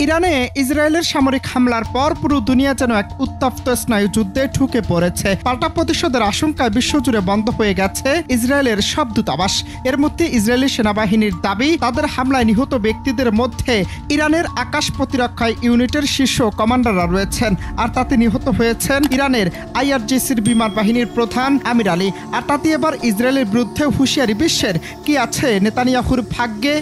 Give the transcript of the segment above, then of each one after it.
ইরানে ইসরায়েলের সামরিক হামলার পর পুরো দুনিয়া যেন এক উত্তপ্ত স্নায়ুযুদ্ধে ঢুকে পড়েছে। পাল্টা প্রতিশোধের আশঙ্কায় বিশ্বজুড়ে বন্ধ হয়ে গেছে ইসরায়েলের সব দূতাবাস। এর মধ্যে ইসরায়েলি সেনাবাহিনীর দাবি, তাদের হামলায় নিহত ব্যক্তিদের মধ্যে ইরানের আকাশ প্রতিরক্ষা ইউনিটের শীর্ষ কমান্ডাররা রয়েছেন। আর তাতে নিহত হয়েছেন ইরানের আইআরজিসির বিমান বাহিনীর প্রধান আমির আলী। আর তাতে এবার ইসরায়েলের বিরুদ্ধে হুঁশিয়ারি বিশ্বের। কি আছে নেতানিয়াহুর ভাগ্যে?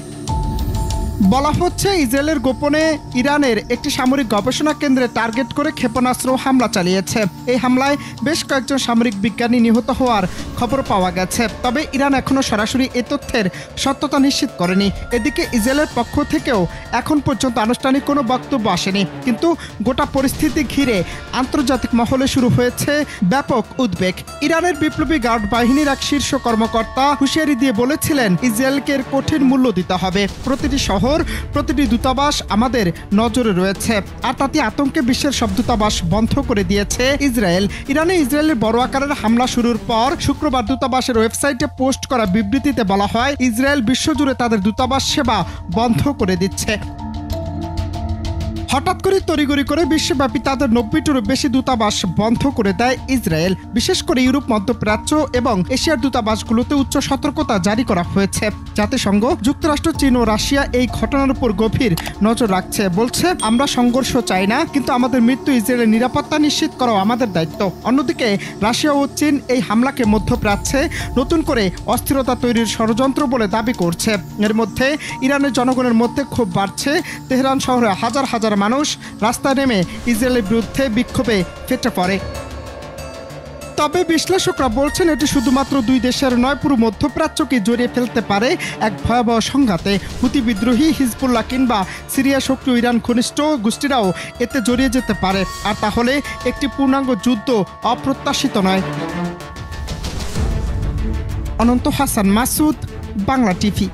বলা হচ্ছে ইসরায়েলের গোপনে ইরানের একটি সামরিক গবেষণা কেন্দ্রে টার্গেট করে ক্ষেপণাস্ত্র হামলা চালিয়েছে। এই হামলায় বেশ কয়েকজন সামরিক বিজ্ঞানী নিহত হওয়ার খবর পাওয়া গেছে। তবে ইরান এখনও সরাসরি এ তথ্যের সত্যতা নিশ্চিত করেনি। এদিকে ইসরায়েলের পক্ষ থেকেও এখন পর্যন্ত আনুষ্ঠানিক কোনো বক্তব্য আসেনি। কিন্তু গোটা পরিস্থিতি ঘিরে আন্তর্জাতিক মহলে শুরু হয়েছে ব্যাপক উদ্বেগ। ইরানের বিপ্লবী গার্ড বাহিনীর এক শীর্ষ কর্মকর্তা হুঁশিয়ারি দিয়ে বলেছিলেন, ইসরায়েলকে এর কঠিন মূল্য দিতে হবে। প্রতিটি শহর, প্রতিটি দূতাবাস আমাদের নজরে রয়েছে। আর তাতে আতঙ্কে বিশ্বের সব দূতাবাস বন্ধ করে দিয়েছে ইসরায়েল। ইসরায়েলের বড় আকারের হামলা শুরুর পর শুক্রবার দূতাবাসের ওয়েবসাইটে পোস্ট করা বিবৃতিতে বলা হয়, ইসরায়েল বিশ্বজুড়ে তাদের দূতাবাস সেবা বন্ধ করে দিচ্ছে। হঠাৎ করে তড়িঘড়ি করে বিশ্বব্যাপী তাদের 90টিরও বেশি দূতাবাস বন্ধ করে দেয় ইসরায়েল। বিশেষ করে ইউরোপ, মধ্যপ্রাচ্য এবং এশিয়ার দূতাবাসগুলোতে উচ্চ সতর্কতা জারি করা হয়েছে। জাতিসংঘ, যুক্তরাষ্ট্র, চীন ও রাশিয়া এই ঘটনার উপর গভীর নজর রাখছে। বলছে, আমরা সংঘর্ষ চাই না, কিন্তু আমাদের মৃত্যু ইসরায়েলের নিরাপত্তা নিশ্চিত করাও আমাদের দায়িত্ব। অন্যদিকে রাশিয়া ও চীন এই হামলাকে মধ্যপ্রাচ্যে নতুন করে অস্থিরতা তৈরির ষড়যন্ত্র বলে দাবি করছে। এর মধ্যে ইরানের জনগণের মধ্যে ক্ষোভ বাড়ছে। তেহরান শহরে হাজার হাজার মানুষ রাস্তায় নেমে ইসরায়েলের বিরুদ্ধে বিক্ষোভে ফেটে পড়ে। তবে বিশ্লেষকরা বলছেন, এটি শুধুমাত্র দুই দেশের নয়, পুরো মধ্যপ্রাচ্যকে জড়িয়ে ফেলতে পারে এক ভয়াবহ সংঘাতে। হুতি বিদ্রোহী, হিজবুল্লাহ কিংবা সিরিয়া সক্রিয় ইরান ঘনিষ্ঠ গোষ্ঠীরাও এতে জড়িয়ে যেতে পারে। আর তাহলে একটি পূর্ণাঙ্গ যুদ্ধ অপ্রত্যাশিত নয়। অনন্ত হাসান মাসুদ, বাংলা টিভি।